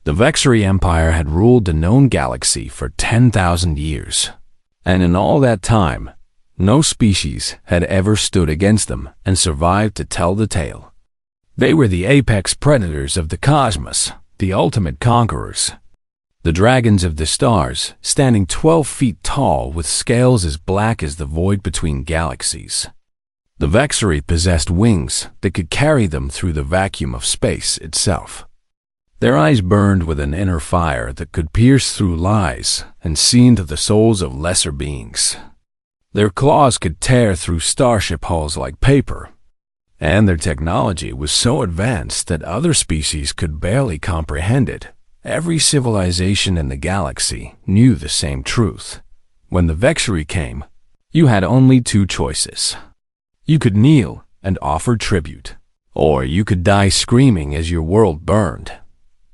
The Vexery Empire had ruled the known galaxy for 10,000 years, and in all that time, no species had ever stood against them and survived to tell the tale. They were the apex predators of the cosmos, the ultimate conquerors. The dragons of the stars, standing 12 feet tall with scales as black as the void between galaxies. The Vexery possessed wings that could carry them through the vacuum of space itself. Their eyes burned with an inner fire that could pierce through lies and see into the souls of lesser beings. Their claws could tear through starship hulls like paper, and their technology was so advanced that other species could barely comprehend it. Every civilization in the galaxy knew the same truth. When the Vexery came, you had only two choices. You could kneel and offer tribute, or you could die screaming as your world burned.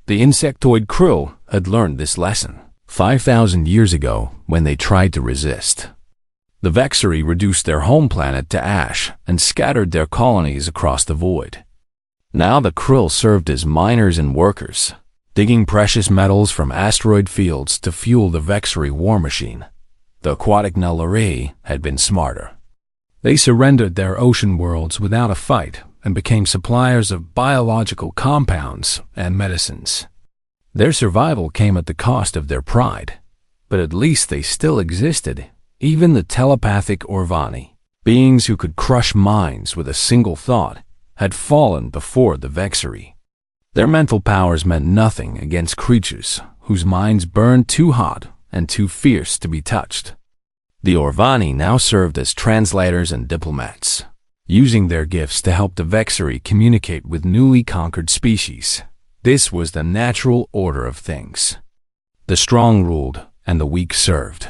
The insectoid krill had learned this lesson 5,000 years ago when they tried to resist. The Vexery reduced their home planet to ash and scattered their colonies across the void. Now the krill served as miners and workers, digging precious metals from asteroid fields to fuel the Vexery war machine. The aquatic Nullary had been smarter. They surrendered their ocean worlds without a fight and became suppliers of biological compounds and medicines. Their survival came at the cost of their pride, but at least they still existed. Even the telepathic Orvani, beings who could crush minds with a single thought, had fallen before the Vexery. Their mental powers meant nothing against creatures whose minds burned too hot and too fierce to be touched. The Orvani now served as translators and diplomats, using their gifts to help the Vexery communicate with newly conquered species. This was the natural order of things. The strong ruled and the weak served.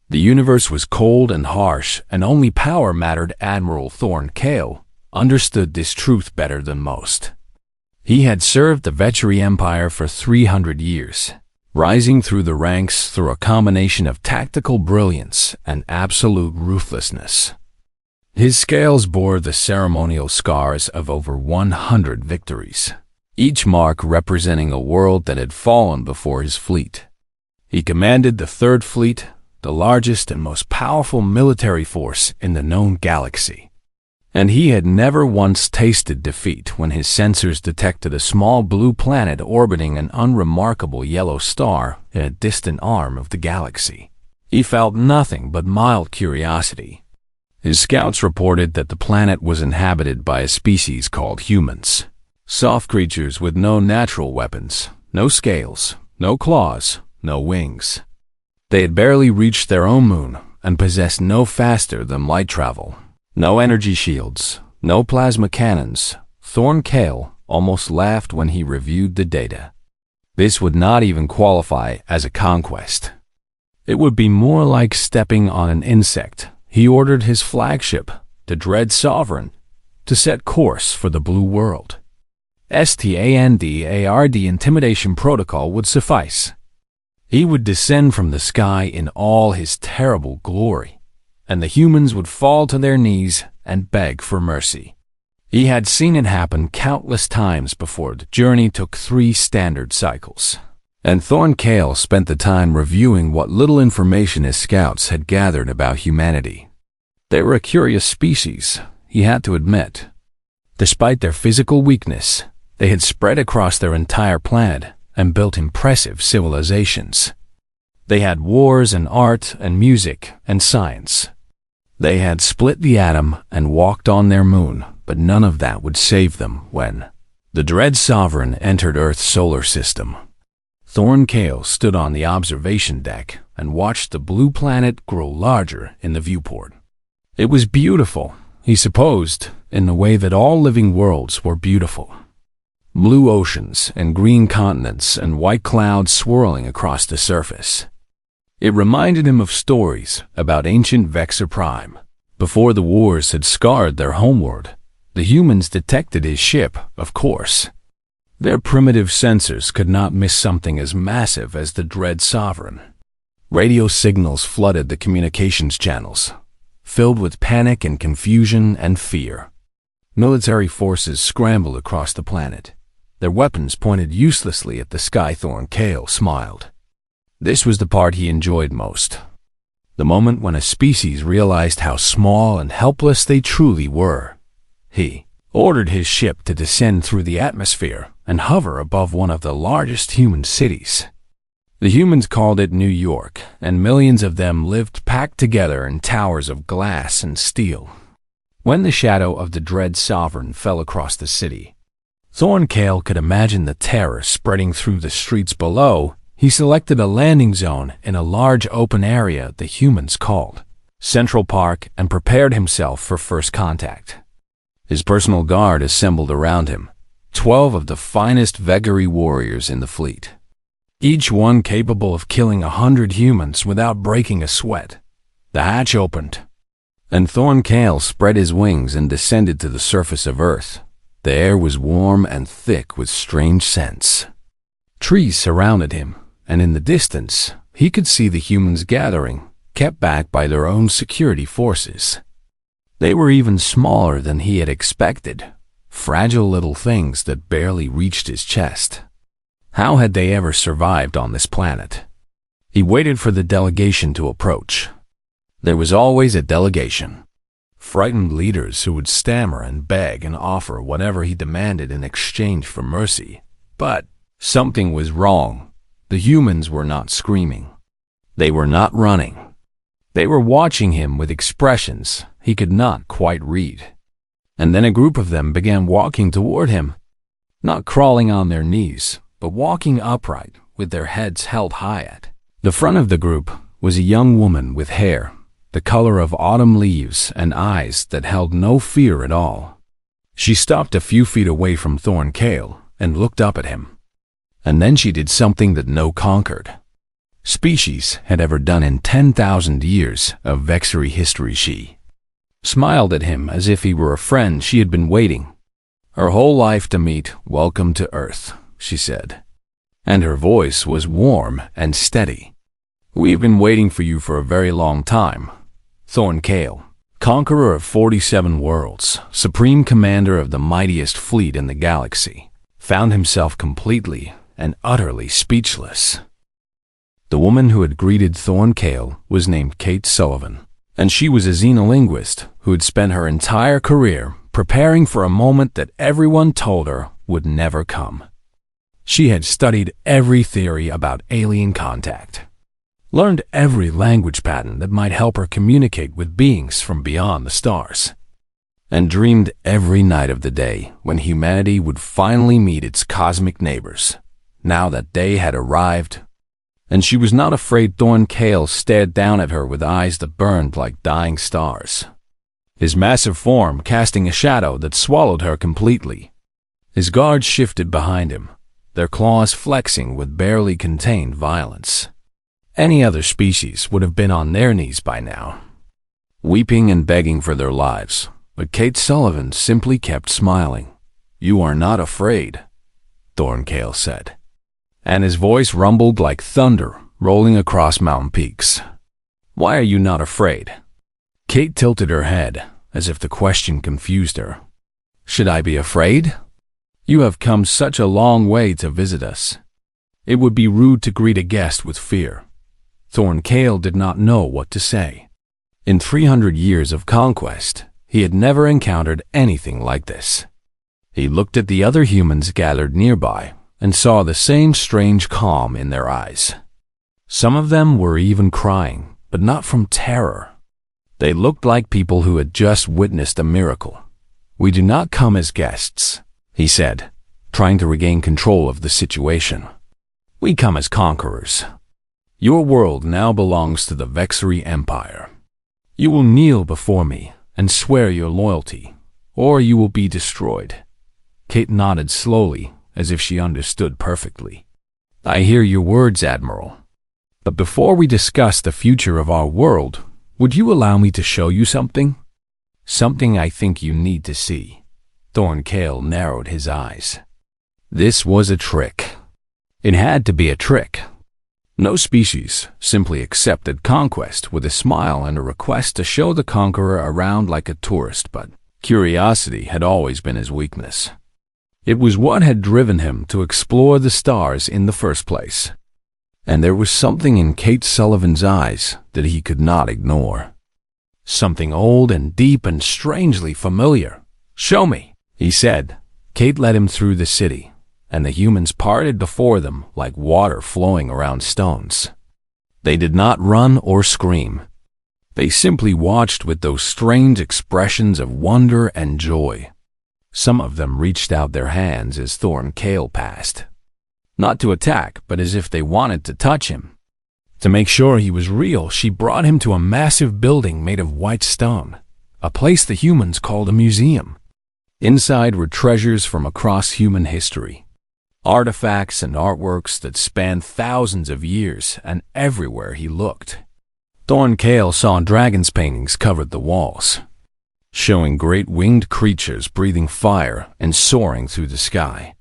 The universe was cold and harsh, and only power mattered. Admiral Thorn Kale understood this truth better than most. He had served the Vexery Empire for 300 years, rising through the ranks through a combination of tactical brilliance and absolute ruthlessness. His scales bore the ceremonial scars of over 100 victories, each mark representing a world that had fallen before his fleet. He commanded the Third Fleet, the largest and most powerful military force in the known galaxy. And he had never once tasted defeat when his sensors detected a small blue planet orbiting an unremarkable yellow star in a distant arm of the galaxy. He felt nothing but mild curiosity. His scouts reported that the planet was inhabited by a species called humans, soft creatures with no natural weapons, no scales, no claws, no wings. They had barely reached their own moon and possessed no faster than light travel. No energy shields, no plasma cannons. Thorn Kale almost laughed when he reviewed the data. This would not even qualify as a conquest. It would be more like stepping on an insect. He ordered his flagship, the Dread Sovereign, to set course for the Blue World. STANDARD intimidation protocol would suffice. He would descend from the sky in all his terrible glory, and the humans would fall to their knees and beg for mercy. He had seen it happen countless times before. The journey took 3 standard cycles, and Thorn Kale spent the time reviewing what little information his scouts had gathered about humanity. They were a curious species, he had to admit. Despite their physical weakness, they had spread across their entire planet and built impressive civilizations. They had wars and art and music and science. They had split the atom and walked on their moon, but none of that would save them when the Dread Sovereign entered Earth's solar system. Thorn Kale stood on the observation deck and watched the blue planet grow larger in the viewport. It was beautiful, he supposed, in the way that all living worlds were beautiful. Blue oceans and green continents and white clouds swirling across the surface. It reminded him of stories about ancient Vexer Prime. Before the wars had scarred their homeworld, the humans detected his ship, of course. Their primitive sensors could not miss something as massive as the Dread Sovereign. Radio signals flooded the communications channels, filled with panic and confusion and fear. Military forces scrambled across the planet, their weapons pointed uselessly at the sky. Thornkale smiled. This was the part he enjoyed most. The moment when a species realized how small and helpless they truly were. He ordered his ship to descend through the atmosphere and hover above one of the largest human cities. The humans called it New York, and millions of them lived packed together in towers of glass and steel. When the shadow of the dread sovereign fell across the city, Thornkale could imagine the terror spreading through the streets below. He selected a landing zone in a large open area the humans called Central Park and prepared himself for first contact. His personal guard assembled around him, 12 of the finest veggery warriors in the fleet, each one capable of killing 100 humans without breaking a sweat. The hatch opened, and Thornkale spread his wings and descended to the surface of Earth. The air was warm and thick with strange scents. Trees surrounded him, and in the distance, he could see the humans gathering, kept back by their own security forces. They were even smaller than he had expected, fragile little things that barely reached his chest. How had they ever survived on this planet? He waited for the delegation to approach. There was always a delegation. Frightened leaders who would stammer and beg and offer whatever he demanded in exchange for mercy. But something was wrong. The humans were not screaming. They were not running. They were watching him with expressions he could not quite read. And then a group of them began walking toward him, not crawling on their knees, but walking upright with their heads held high at. The front of the group was a young woman with hair the color of autumn leaves and eyes that held no fear at all. She stopped a few feet away from Thornkale and looked up at him. And then she did something that no conquered species had ever done in 10,000 years of vexery history. She smiled at him as if he were a friend she had been waiting her whole life to meet. "Welcome to Earth," she said, and her voice was warm and steady. "We've been waiting for you for a very long time." Thornkale, conqueror of 47 worlds, supreme commander of the mightiest fleet in the galaxy, found himself completely and utterly speechless. The woman who had greeted Thornkale was named Kate Sullivan, and she was a xenolinguist who had spent her entire career preparing for a moment that everyone told her would never come. She had studied every theory about alien contact, learned every language pattern that might help her communicate with beings from beyond the stars, and dreamed every night of the day when humanity would finally meet its cosmic neighbors. Now that day had arrived, and she was not afraid. Thornkale stared down at her with eyes that burned like dying stars, his massive form casting a shadow that swallowed her completely. His guards shifted behind him, their claws flexing with barely contained violence. Any other species would have been on their knees by now, weeping and begging for their lives, but Kate Sullivan simply kept smiling. "You are not afraid," Thornkale said, and his voice rumbled like thunder rolling across mountain peaks. "Why are you not afraid?" Kate tilted her head, as if the question confused her. "Should I be afraid? You have come such a long way to visit us. It would be rude to greet a guest with fear." Thornkale did not know what to say. In 300 years of conquest, he had never encountered anything like this. He looked at the other humans gathered nearby and saw the same strange calm in their eyes. Some of them were even crying, but not from terror. They looked like people who had just witnessed a miracle. "We do not come as guests," he said, trying to regain control of the situation. "We come as conquerors. Your world now belongs to the Vexery Empire. You will kneel before me and swear your loyalty, or you will be destroyed." Kate nodded slowly, as if she understood perfectly. "I hear your words, Admiral. But before we discuss the future of our world, would you allow me to show you something? Something I think you need to see." Thornkale narrowed his eyes. This was a trick. It had to be a trick. No species simply accepted conquest with a smile and a request to show the conqueror around like a tourist, but curiosity had always been his weakness. It was what had driven him to explore the stars in the first place. And there was something in Kate Sullivan's eyes that he could not ignore. Something old and deep and strangely familiar. "Show me," he said. Kate led him through the city, and the humans parted before them like water flowing around stones. They did not run or scream. They simply watched with those strange expressions of wonder and joy. Some of them reached out their hands as Thorncale passed. Not to attack, but as if they wanted to touch him. To make sure he was real, she brought him to a massive building made of white stone, a place the humans called a museum. Inside were treasures from across human history, artifacts and artworks that spanned thousands of years, and everywhere he looked, Thorncale saw dragons' paintings covered the walls, showing great winged creatures breathing fire and soaring through the sky.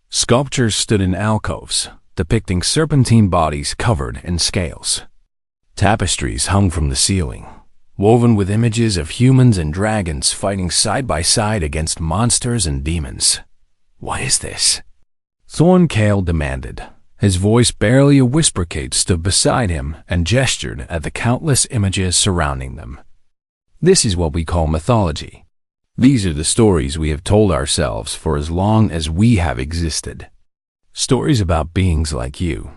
Sculptures stood in alcoves, depicting serpentine bodies covered in scales. Tapestries hung from the ceiling, woven with images of humans and dragons fighting side by side against monsters and demons. "What is this?" Thorncale demanded. His voice barely a whisper. Kate stood beside him and gestured at the countless images surrounding them. "This is what we call mythology. These are the stories we have told ourselves for as long as we have existed. Stories about beings like you."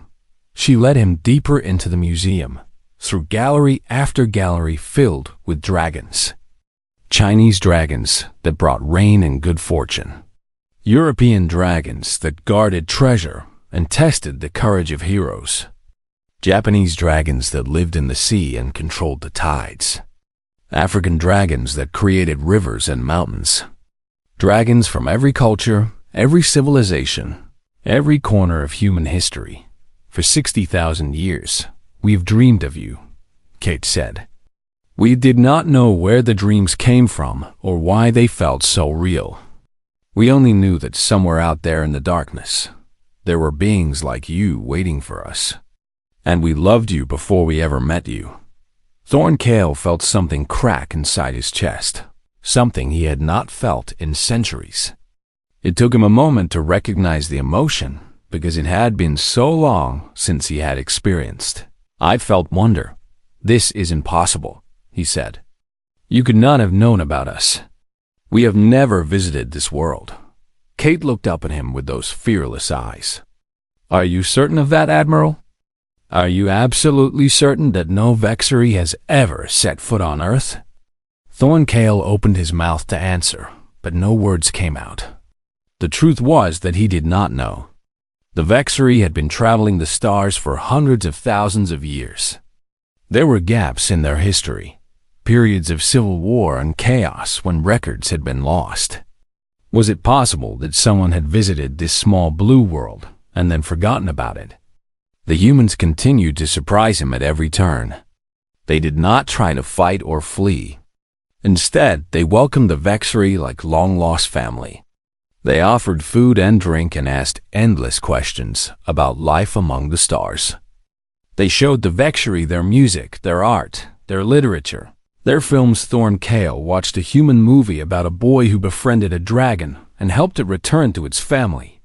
She led him deeper into the museum, through gallery after gallery filled with dragons. Chinese dragons that brought rain and good fortune. European dragons that guarded treasure and tested the courage of heroes. Japanese dragons that lived in the sea and controlled the tides. African dragons that created rivers and mountains. Dragons from every culture, every civilization, every corner of human history. "For 60,000 years, we've dreamed of you," Kate said. "We did not know where the dreams came from or why they felt so real. We only knew that somewhere out there in the darkness, there were beings like you waiting for us. And we loved you before we ever met you." Thorncale felt something crack inside his chest, something he had not felt in centuries. It took him a moment to recognize the emotion, because it had been so long since he had experienced. "I felt wonder. This is impossible," he said. "You could not have known about us. We have never visited this world." Kate looked up at him with those fearless eyes. "Are you certain of that, Admiral? Are you absolutely certain that no Vexery has ever set foot on Earth?" Thorncale opened his mouth to answer, but no words came out. The truth was that he did not know. The Vexery had been traveling the stars for hundreds of thousands of years. There were gaps in their history, periods of civil war and chaos when records had been lost. Was it possible that someone had visited this small blue world and then forgotten about it? The humans continued to surprise him at every turn. They did not try to fight or flee. Instead, they welcomed the Vexery like long-lost family. They offered food and drink and asked endless questions about life among the stars. They showed the Vexery their music, their art, their literature, their films. Thorncale watched a human movie about a boy who befriended a dragon and helped it return to its family.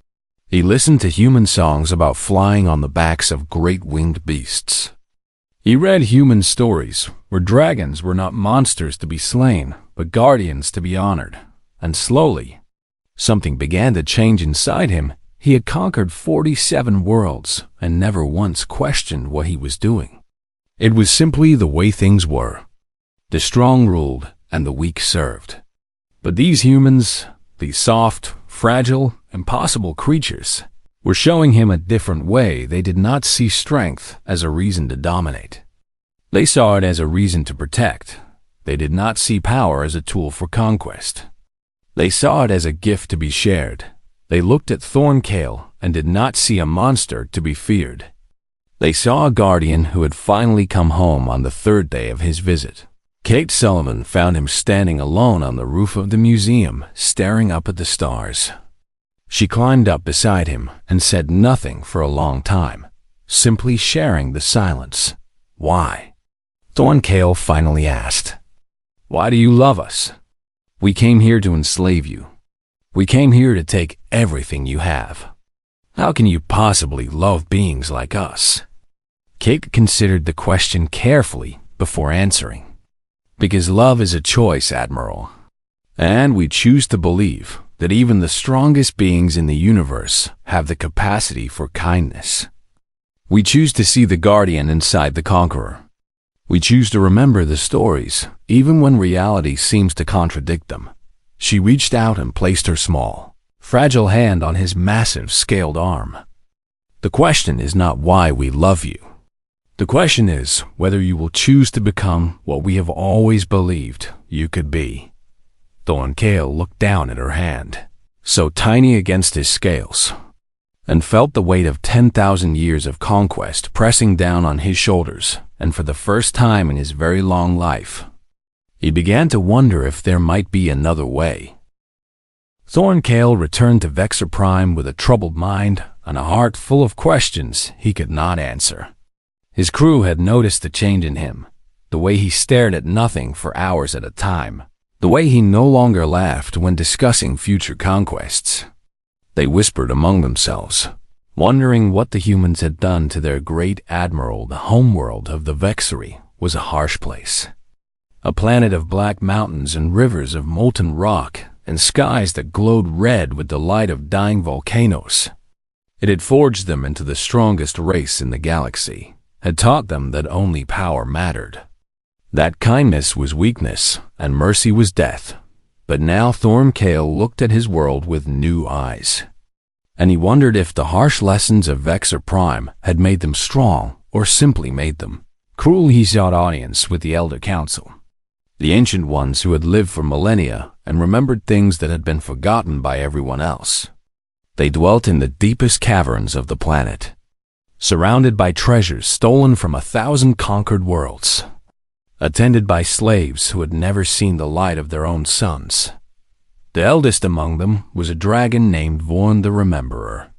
He listened to human songs about flying on the backs of great winged beasts. He read human stories where dragons were not monsters to be slain, but guardians to be honored. And slowly, something began to change inside him. He had conquered 47 worlds and never once questioned what he was doing. It was simply the way things were. The strong ruled and the weak served. But these humans, these soft, fragile, impossible creatures, were showing him a different way. They did not see strength as a reason to dominate. They saw it as a reason to protect. They did not see power as a tool for conquest. They saw it as a gift to be shared. They looked at Thorncale and did not see a monster to be feared. They saw a guardian who had finally come home on the third day of his visit. Kate Sullivan found him standing alone on the roof of the museum, staring up at the stars. She climbed up beside him and said nothing for a long time, simply sharing the silence. "Why?" Thorncale finally asked. "Why do you love us? We came here to enslave you. We came here to take everything you have. How can you possibly love beings like us?" Kate considered the question carefully before answering. "Because love is a choice, Admiral. And we choose to believe that even the strongest beings in the universe have the capacity for kindness. We choose to see the guardian inside the conqueror. We choose to remember the stories, even when reality seems to contradict them." She reached out and placed her small, fragile hand on his massive, scaled arm. "The question is not why we love you. The question is whether you will choose to become what we have always believed you could be." Thorncale looked down at her hand, so tiny against his scales, and felt the weight of 10,000 years of conquest pressing down on his shoulders, and for the first time in his very long life, he began to wonder if there might be another way. Thorncale returned to Vexor Prime with a troubled mind and a heart full of questions he could not answer. His crew had noticed the change in him, the way he stared at nothing for hours at a time, the way he no longer laughed when discussing future conquests. They whispered among themselves, wondering what the humans had done to their great admiral. The homeworld of the Vexori was a harsh place, a planet of black mountains and rivers of molten rock and skies that glowed red with the light of dying volcanoes. It had forged them into the strongest race in the galaxy, had taught them that only power mattered, that kindness was weakness and mercy was death. But now Thorncale looked at his world with new eyes, and he wondered if the harsh lessons of Vexor Prime had made them strong or simply made them cruel. He sought audience with the Elder Council, the ancient ones who had lived for millennia and remembered things that had been forgotten by everyone else. They dwelt in the deepest caverns of the planet, surrounded by treasures stolen from 1,000 conquered worlds, attended by slaves who had never seen the light of their own sons. The eldest among them was a dragon named Vorn the Rememberer.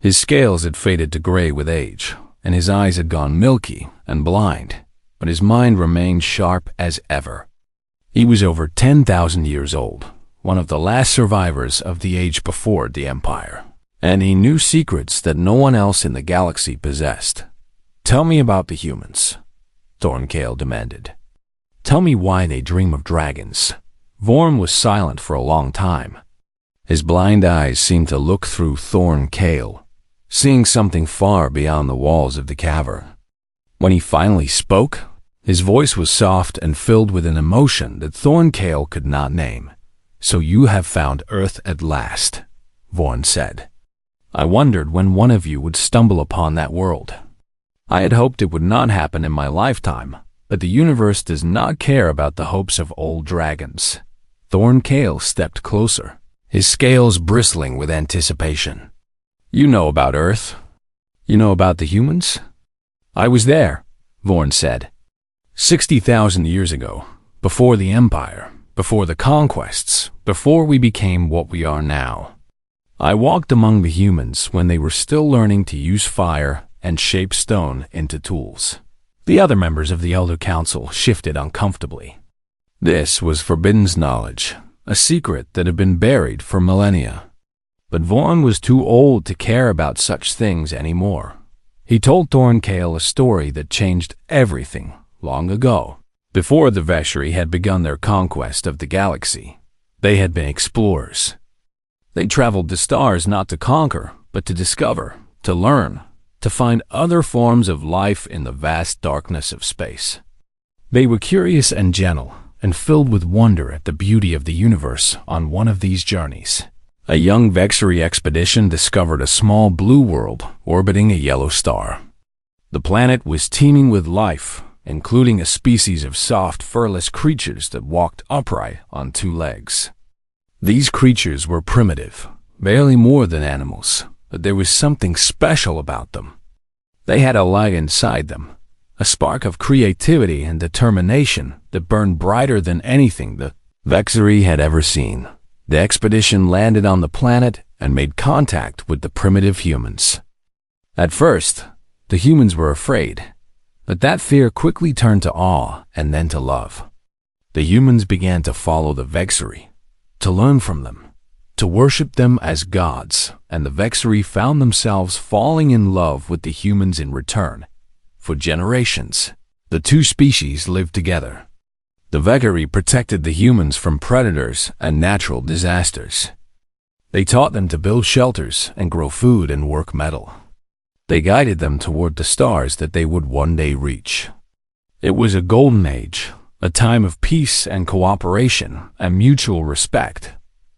His scales had faded to gray with age, and his eyes had gone milky and blind, but his mind remained sharp as ever. He was over 10,000 years old, one of the last survivors of the age before the Empire, and he knew secrets that no one else in the galaxy possessed. "Tell me about the humans," Thorncale demanded. "Tell me why they dream of dragons." Vorm was silent for a long time. His blind eyes seemed to look through Thorncale, seeing something far beyond the walls of the cavern. When he finally spoke, his voice was soft and filled with an emotion that Thorncale could not name. "So you have found Earth at last," Vorn said. "I wondered when one of you would stumble upon that world. I had hoped it would not happen in my lifetime, but the universe does not care about the hopes of old dragons." Thorncale stepped closer, his scales bristling with anticipation. "You know about Earth. You know about the humans?" "I was there," Vorn said. 60,000 years ago, before the Empire, before the conquests, before we became what we are now. I walked among the humans when they were still learning to use fire and shape stone into tools." The other members of the Elder Council shifted uncomfortably. This was forbidden knowledge, a secret that had been buried for millennia. But Vorn was too old to care about such things anymore. He told Thorncale a story that changed everything long ago. Before the Veshri had begun their conquest of the galaxy, they had been explorers. They traveled the stars not to conquer, but to discover, to learn, to find other forms of life in the vast darkness of space. They were curious and gentle, and filled with wonder at the beauty of the universe. On one of these journeys, a young Vexori expedition discovered a small blue world orbiting a yellow star. The planet was teeming with life, including a species of soft, furless creatures that walked upright on two legs. These creatures were primitive, barely more than animals, but there was something special about them. They had a light inside them, a spark of creativity and determination that burned brighter than anything the Vexori had ever seen. The expedition landed on the planet and made contact with the primitive humans. At first, the humans were afraid, but that fear quickly turned to awe and then to love. The humans began to follow the Vexori, to learn from them, to worship them as gods, and the Vexari found themselves falling in love with the humans in return. For generations, the two species lived together. The Vexari protected the humans from predators and natural disasters. They taught them to build shelters and grow food and work metal. They guided them toward the stars that they would one day reach. It was a golden age, a time of peace and cooperation and mutual respect.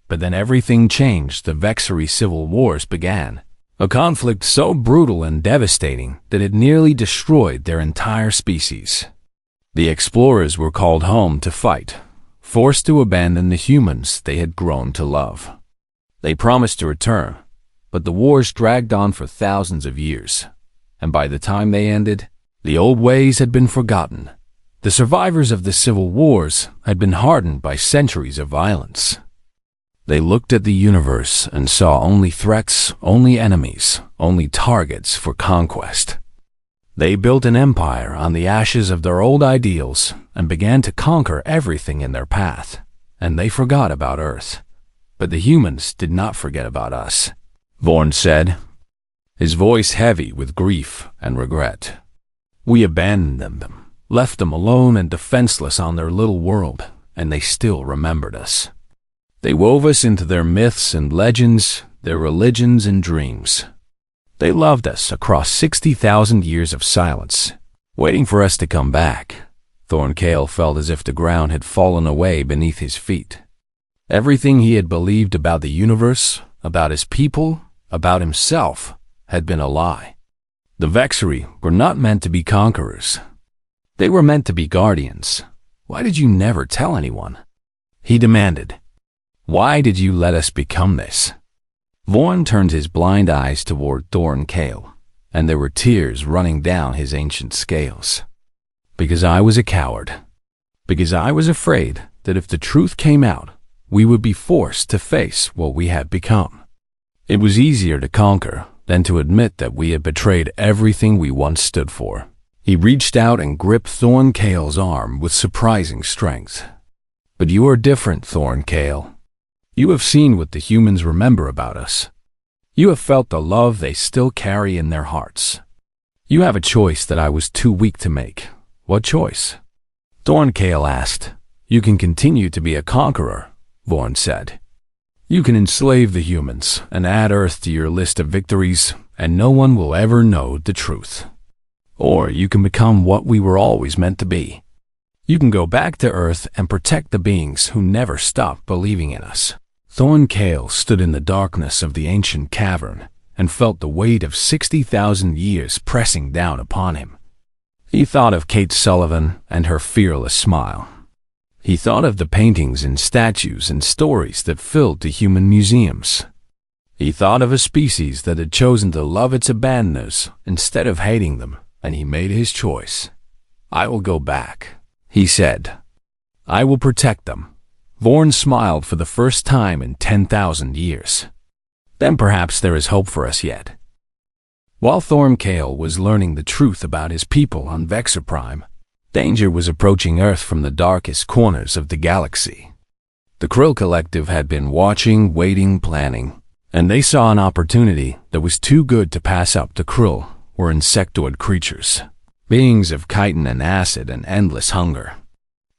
But then everything changed. The Vexari civil wars began, a conflict so brutal and devastating that it nearly destroyed their entire species. The explorers were called home to fight, forced to abandon the humans they had grown to love. They promised to return, but the wars dragged on for thousands of years, and by the time they ended, the old ways had been forgotten. The survivors of the civil wars had been hardened by centuries of violence. They looked at the universe and saw only threats, only enemies, only targets for conquest. They built an empire on the ashes of their old ideals and began to conquer everything in their path, and they forgot about Earth. But the humans did not forget about us, Vorn said, his voice heavy with grief and regret. We abandoned them, left them alone and defenseless on their little world, and they still remembered us. They wove us into their myths and legends, their religions and dreams. They loved us across 60,000 years of silence, waiting for us to come back. Thorncale felt as if the ground had fallen away beneath his feet. Everything he had believed about the universe, about his people, about himself, had been a lie. The Vexari were not meant to be conquerors. They were meant to be guardians. Why did you never tell anyone? He demanded. Why did you let us become this? Vorn turned his blind eyes toward Thorncale, and there were tears running down his ancient scales. Because I was a coward. Because I was afraid that if the truth came out, we would be forced to face what we had become. It was easier to conquer than to admit that we had betrayed everything we once stood for. He reached out and gripped Thorncale's arm with surprising strength. But you are different, Thorncale. You have seen what the humans remember about us. You have felt the love they still carry in their hearts. You have a choice that I was too weak to make. What choice? Thorncale asked. You can continue to be a conqueror, Vorn said. You can enslave the humans and add Earth to your list of victories, and no one will ever know the truth. Or you can become what we were always meant to be. You can go back to Earth and protect the beings who never stopped believing in us. Thorncale stood in the darkness of the ancient cavern and felt the weight of 60,000 years pressing down upon him. He thought of Kate Sullivan and her fearless smile. He thought of the paintings and statues and stories that filled the human museums. He thought of a species that had chosen to love its abandoners instead of hating them, and he made his choice. I will go back, he said. I will protect them. Vorn smiled for the first time in 10,000 years. Then perhaps there is hope for us yet. While Thorncale was learning the truth about his people on Vexaprime, danger was approaching Earth from the darkest corners of the galaxy. The Krill Collective had been watching, waiting, planning, and they saw an opportunity that was too good to pass up. The Krill were insectoid creatures, beings of chitin and acid and endless hunger.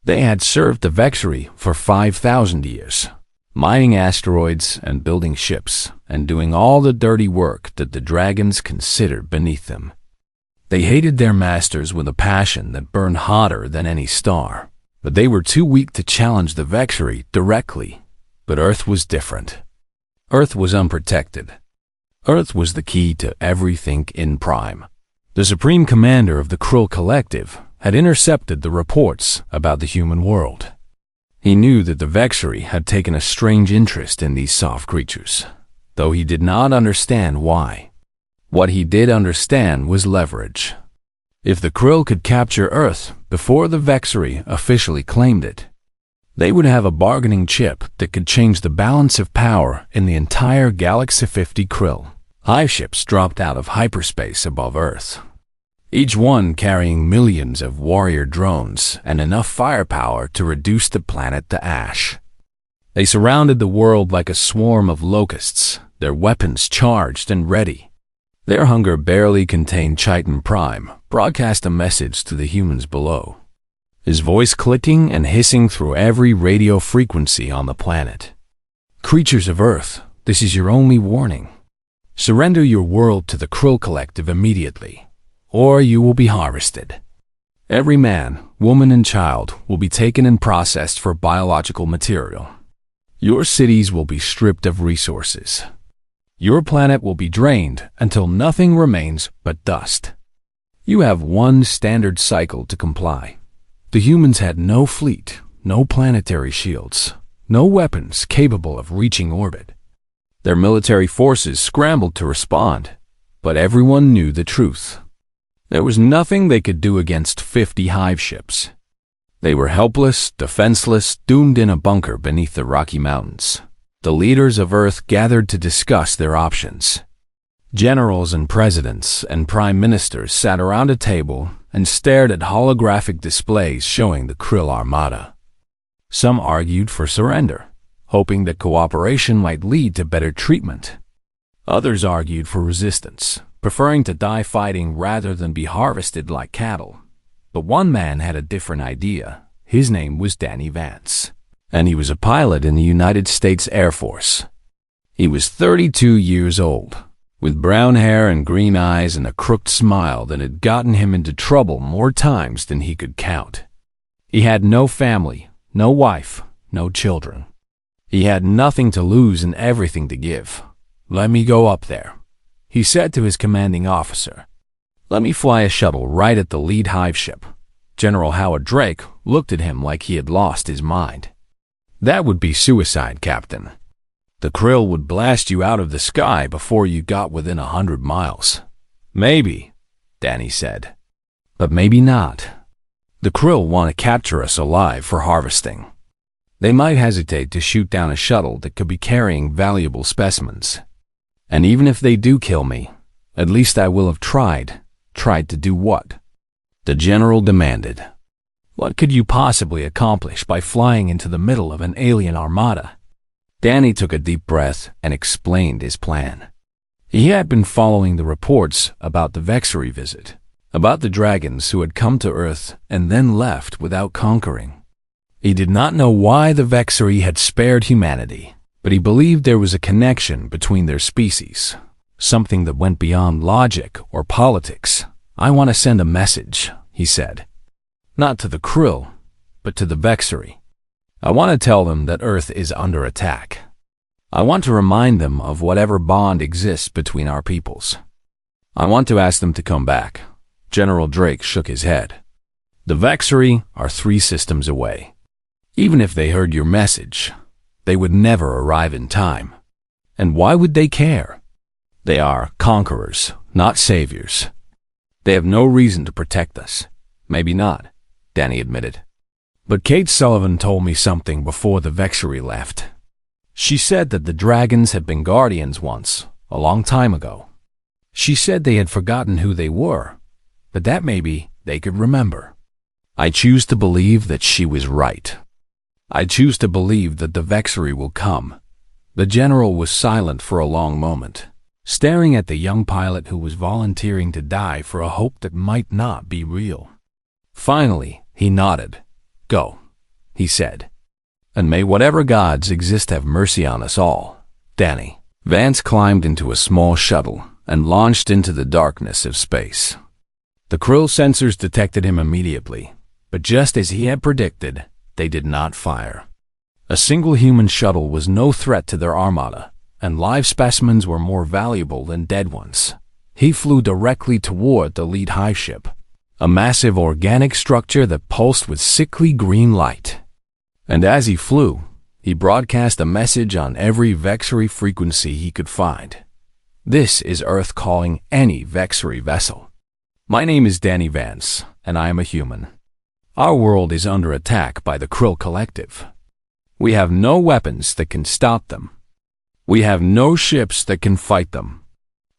They had served the Vexari for 5,000 years, mining asteroids and building ships, and doing all the dirty work that the dragons considered beneath them. They hated their masters with a passion that burned hotter than any star, but they were too weak to challenge the Vexari directly. But Earth was different. Earth was unprotected. Earth was the key to everything in Prime. The Supreme Commander of the Krill Collective had intercepted the reports about the human world. He knew that the Vexari had taken a strange interest in these soft creatures, though he did not understand why. What he did understand was leverage. If the Krill could capture Earth before the Vexari officially claimed it, they would have a bargaining chip that could change the balance of power in the entire Galaxy 50 Krill. Hive ships dropped out of hyperspace above Earth, each one carrying millions of warrior drones and enough firepower to reduce the planet to ash. They surrounded the world like a swarm of locusts, their weapons charged and ready. Their hunger barely contained Chiton Prime, broadcast a message to the humans below, his voice clicking and hissing through every radio frequency on the planet. Creatures of Earth, this is your only warning. Surrender your world to the Krill Collective immediately, or you will be harvested. Every man, woman, and child will be taken and processed for biological material. Your cities will be stripped of resources. Your planet will be drained until nothing remains but dust. You have one standard cycle to comply. The humans had no fleet, no planetary shields, no weapons capable of reaching orbit. Their military forces scrambled to respond, but everyone knew the truth. There was nothing they could do against 50 hive ships. They were helpless, defenseless, doomed in a bunker beneath the Rocky Mountains. The leaders of Earth gathered to discuss their options. Generals and presidents and prime ministers sat around a table and stared at holographic displays showing the Krill Armada. Some argued for surrender, hoping that cooperation might lead to better treatment. Others argued for resistance, preferring to die fighting rather than be harvested like cattle. But one man had a different idea. His name was Danny Vance, and he was a pilot in the United States Air Force. He was 32 years old, with brown hair and green eyes and a crooked smile that had gotten him into trouble more times than he could count. He had no family, no wife, no children. He had nothing to lose and everything to give. "Let me go up there," he said to his commanding officer. "Let me fly a shuttle right at the lead hive ship." General Howard Drake looked at him like he had lost his mind. "That would be suicide, Captain. The Krill would blast you out of the sky before you got within 100 miles. "Maybe," Danny said, "but maybe not. The Krill want to capture us alive for harvesting. They might hesitate to shoot down a shuttle that could be carrying valuable specimens. And even if they do kill me, at least I will have tried. Tried to do what?" The general demanded. "What could you possibly accomplish by flying into the middle of an alien armada?" Danny took a deep breath and explained his plan. He had been following the reports about the Vexery visit, about the dragons who had come to Earth and then left without conquering. He did not know why the Vexery had spared humanity, but he believed there was a connection between their species, something that went beyond logic or politics. "I want to send a message," he said. "Not to the Krill, but to the Vexery. I want to tell them that Earth is under attack. I want to remind them of whatever bond exists between our peoples. I want to ask them to come back." General Drake shook his head. "The Vexery are 3 systems away. Even if they heard your message, they would never arrive in time. And why would they care? They are conquerors, not saviors. They have no reason to protect us." "Maybe not," Danny admitted. "But Kate Sullivan told me something before the Vexery left. She said that the dragons had been guardians once, a long time ago. She said they had forgotten who they were, but that maybe they could remember. I choose to believe that she was right. I choose to believe that the Vexery will come." The general was silent for a long moment, staring at the young pilot who was volunteering to die for a hope that might not be real. Finally, he nodded. "Go," he said. "And may whatever gods exist have mercy on us all." Danny Vance climbed into a small shuttle and launched into the darkness of space. The Krill sensors detected him immediately, but just as he had predicted, they did not fire. A single human shuttle was no threat to their armada, and live specimens were more valuable than dead ones. He flew directly toward the lead hive ship, a massive organic structure that pulsed with sickly green light. And as he flew, he broadcast a message on every Vexery frequency he could find. "This is Earth calling any Vexery vessel. My name is Danny Vance, and I am a human. Our world is under attack by the Krill Collective. We have no weapons that can stop them. We have no ships that can fight them.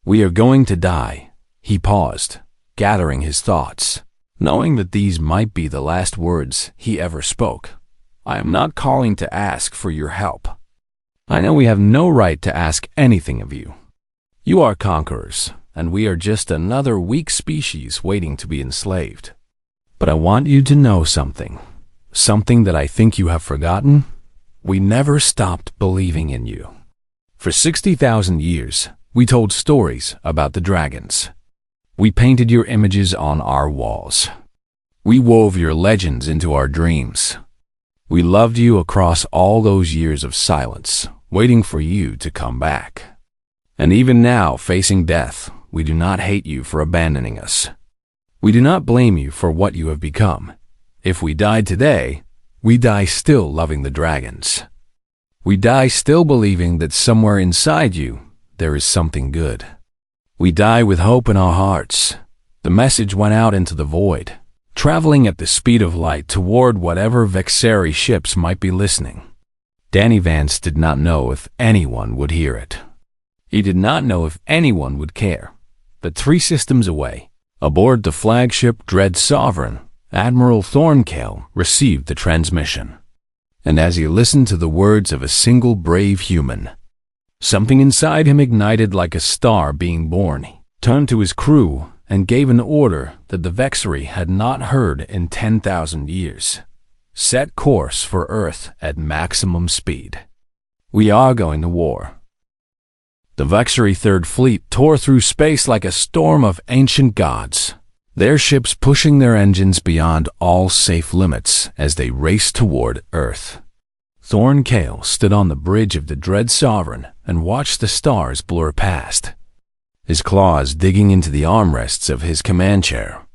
We are going to die." He paused, gathering his thoughts, knowing that these might be the last words he ever spoke. I am not calling to ask for your help. I know we have no right to ask anything of you. You are conquerors, and we are just another weak species waiting to be enslaved. But I want you to know something that I think you have forgotten. We never stopped believing in you. For 60,000 years, we told stories about the dragons. We painted your images on our walls. We wove your legends into our dreams. We loved you across all those years of silence, waiting for you to come back. And even now, facing death, we do not hate you for abandoning us. We do not blame you for what you have become. If we died today, we die still loving the dragons. We die still believing that somewhere inside you, there is something good. We die with hope in our hearts. The message went out into the void, traveling at the speed of light toward whatever Vexari ships might be listening. Danny Vance did not know if anyone would hear it. He did not know if anyone would care. But 3 systems away, aboard the flagship Dread Sovereign, Admiral Thorncale received the transmission. And as he listened to the words of a single brave human, something inside him ignited like a star being born. He turned to his crew and gave an order that the Vexari had not heard in 10,000 years. Set course for Earth at maximum speed. We are going to war. The Vexari Third Fleet tore through space like a storm of ancient gods, their ships pushing their engines beyond all safe limits as they raced toward Earth. Thorncale stood on the bridge of the Dread Sovereign and watched the stars blur past, his claws digging into the armrests of his command chair,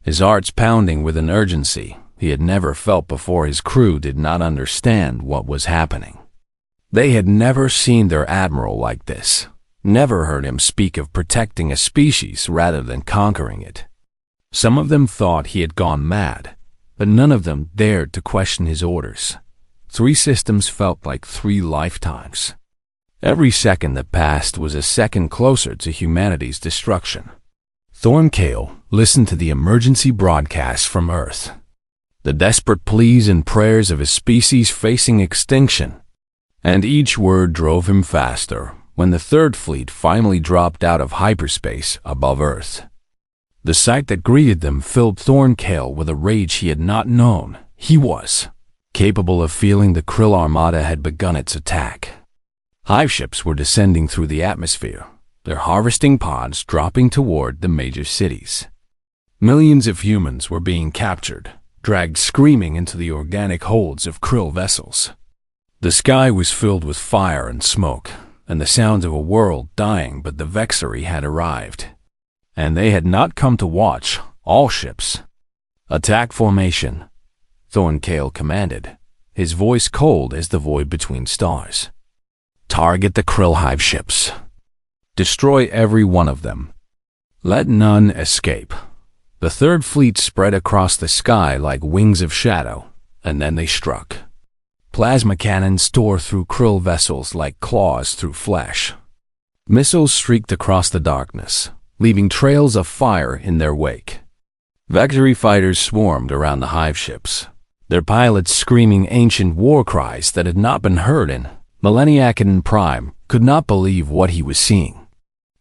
his heart's pounding with an urgency he had never felt before. His crew did not understand what was happening. They had never seen their admiral like this, never heard him speak of protecting a species rather than conquering it. Some of them thought he had gone mad, but none of them dared to question his orders. 3 systems felt like 3 lifetimes. Every second that passed was a second closer to humanity's destruction. Thorncale listened to the emergency broadcasts from Earth, the desperate pleas and prayers of a species facing extinction, and each word drove him faster when the Third Fleet finally dropped out of hyperspace above Earth. The sight that greeted them filled Thorncale with a rage he had not known. He was capable of feeling the Krill Armada had begun its attack. Hive ships were descending through the atmosphere, their harvesting pods dropping toward the major cities. Millions of humans were being captured, dragged screaming into the organic holds of Krill vessels. The sky was filled with fire and smoke, and the sound of a world dying, but the Vexari had arrived. And they had not come to watch. All ships. Attack formation, Thorncale commanded, his voice cold as the void between stars. Target the Krill Hive ships. Destroy every one of them. Let none escape. The Third Fleet spread across the sky like wings of shadow, and then they struck. Plasma cannons tore through Krill vessels like claws through flesh. Missiles streaked across the darkness, leaving trails of fire in their wake. Vexari fighters swarmed around the hive ships, their pilots screaming ancient war cries that had not been heard in Millenniacan Prime could not believe what he was seeing.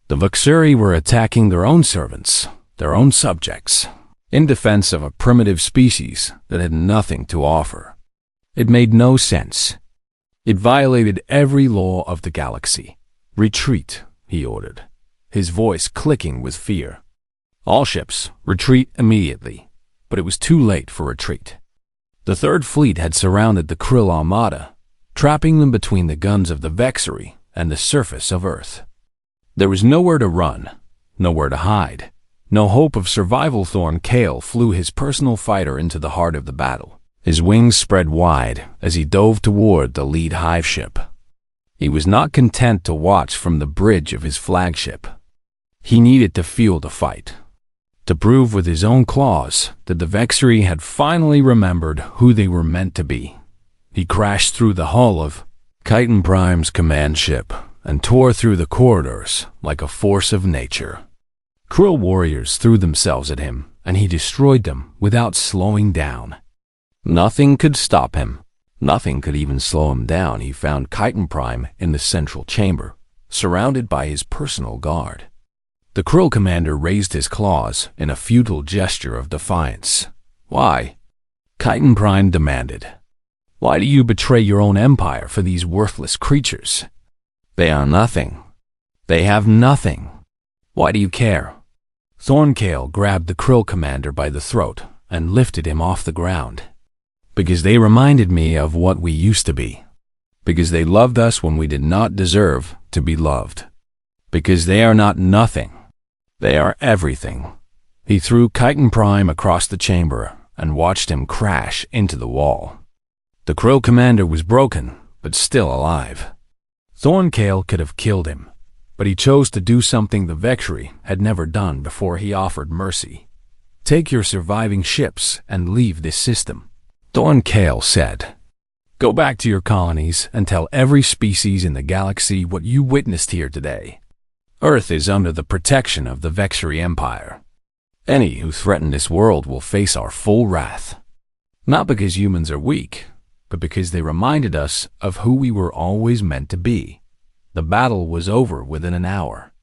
The Vexari were attacking their own servants, their own subjects, in defense of a primitive species that had nothing to offer. It made no sense. It violated every law of the galaxy. Retreat, he ordered, his voice clicking with fear. All ships, retreat immediately. But it was too late for retreat. The Third Fleet had surrounded the Krill Armada, trapping them between the guns of the Vexari and the surface of Earth. There was nowhere to run, nowhere to hide, no hope of survival. Thorncale flew his personal fighter into the heart of the battle, his wings spread wide as he dove toward the lead hive ship. He was not content to watch from the bridge of his flagship. He needed to feel the fight, to prove with his own claws that the Vexari had finally remembered who they were meant to be. He crashed through the hull of Chiton Prime's command ship and tore through the corridors like a force of nature. Krill warriors threw themselves at him, and he destroyed them without slowing down. Nothing could stop him. Nothing could even slow him down. He found Chitin Prime in the central chamber, surrounded by his personal guard. The Krill commander raised his claws in a futile gesture of defiance. "Why?" Chitin Prime demanded. "Why do you betray your own empire for these worthless creatures? They are nothing. They have nothing. Why do you care?" Thorncale grabbed the Krill commander by the throat and lifted him off the ground. "Because they reminded me of what we used to be. Because they loved us when we did not deserve to be loved. Because they are not nothing. They are everything." He threw Chitin Prime across the chamber and watched him crash into the wall. The Krill commander was broken, but still alive. Thorncale could have killed him, but he chose to do something the Vexry had never done before. He offered mercy. "Take your surviving ships and leave this system," Thorncale said. "Go back to your colonies and tell every species in the galaxy what you witnessed here today. Earth is under the protection of the Vexry Empire. Any who threaten this world will face our full wrath. Not because humans are weak, but because they reminded us of who we were always meant to be." The battle was over within an hour.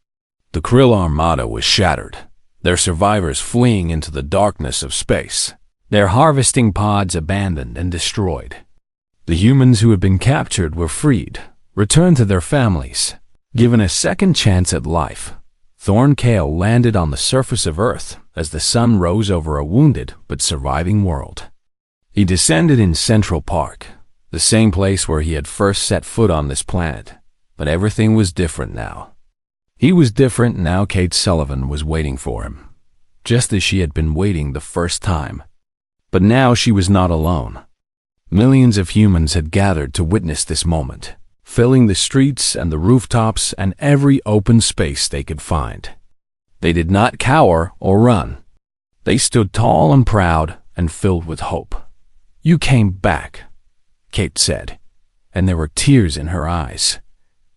The Krill Armada was shattered, their survivors fleeing into the darkness of space, their harvesting pods abandoned and destroyed. The humans who had been captured were freed, returned to their families, given a second chance at life. Thorncale landed on the surface of Earth as the sun rose over a wounded but surviving world. He descended in Central Park, the same place where he had first set foot on this planet, but everything was different now. He was different now. Kate Sullivan was waiting for him, just as she had been waiting the first time. But now she was not alone. Millions of humans had gathered to witness this moment, filling the streets and the rooftops and every open space they could find. They did not cower or run. They stood tall and proud and filled with hope. "You came back," Kate said, and there were tears in her eyes.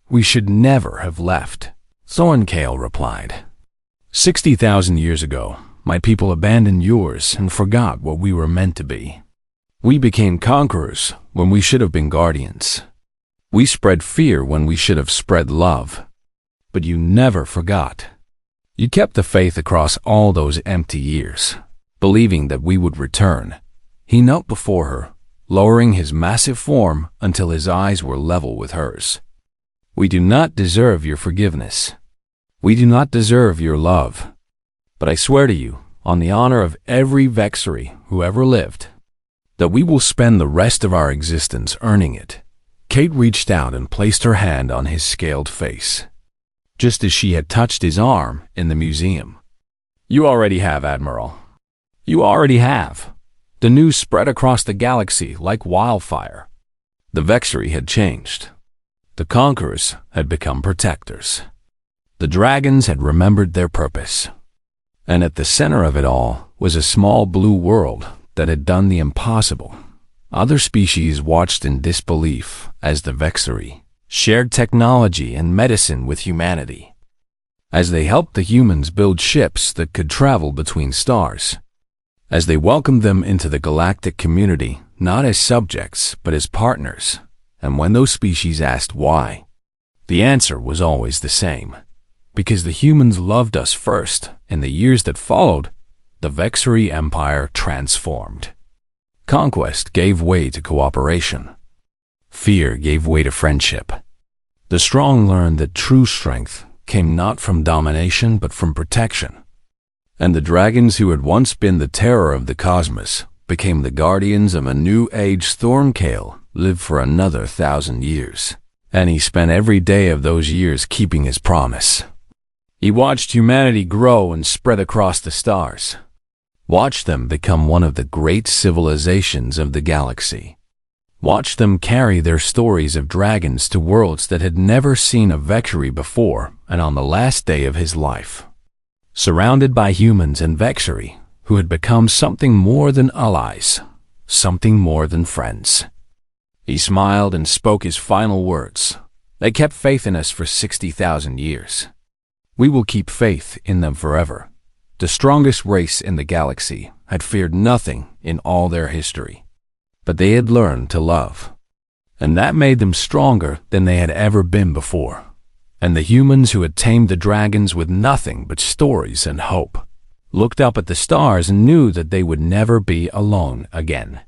"We should never have left," Thorncale replied. 60,000 years ago, my people abandoned yours and forgot what we were meant to be. We became conquerors when we should have been guardians. We spread fear when we should have spread love. But you never forgot. You kept the faith across all those empty years, believing that we would return." He knelt before her, lowering his massive form until his eyes were level with hers. "We do not deserve your forgiveness. We do not deserve your love. But I swear to you, on the honor of every Vexry who ever lived, that we will spend the rest of our existence earning it." Kate reached out and placed her hand on his scaled face, just as she had touched his arm in the museum. "You already have, Admiral. You already have." The news spread across the galaxy like wildfire. The Vexry had changed. The conquerors had become protectors. The dragons had remembered their purpose. And at the center of it all was a small blue world that had done the impossible. Other species watched in disbelief as the Vexry shared technology and medicine with humanity, as they helped the humans build ships that could travel between stars, as they welcomed them into the galactic community, not as subjects, but as partners. And when those species asked why, the answer was always the same. Because the humans loved us first. In the years that followed, the Vexry Empire transformed. Conquest gave way to cooperation. Fear gave way to friendship. The strong learned that true strength came not from domination but from protection. And the dragons who had once been the terror of the cosmos became the guardians of a new age. Thorncale lived for another 1,000 years, and he spent every day of those years keeping his promise. He watched humanity grow and spread across the stars, watched them become one of the great civilizations of the galaxy, watched them carry their stories of dragons to worlds that had never seen a Vexry before. And on the last day of his life, surrounded by humans and Vexry who had become something more than allies, something more than friends, he smiled and spoke his final words. "They kept faith in us for 60,000 years. We will keep faith in them forever." The strongest race in the galaxy had feared nothing in all their history, but they had learned to love. and that made them stronger than they had ever been before. And the humans who had tamed the dragons with nothing but stories and hope looked up at the stars and knew that they would never be alone again.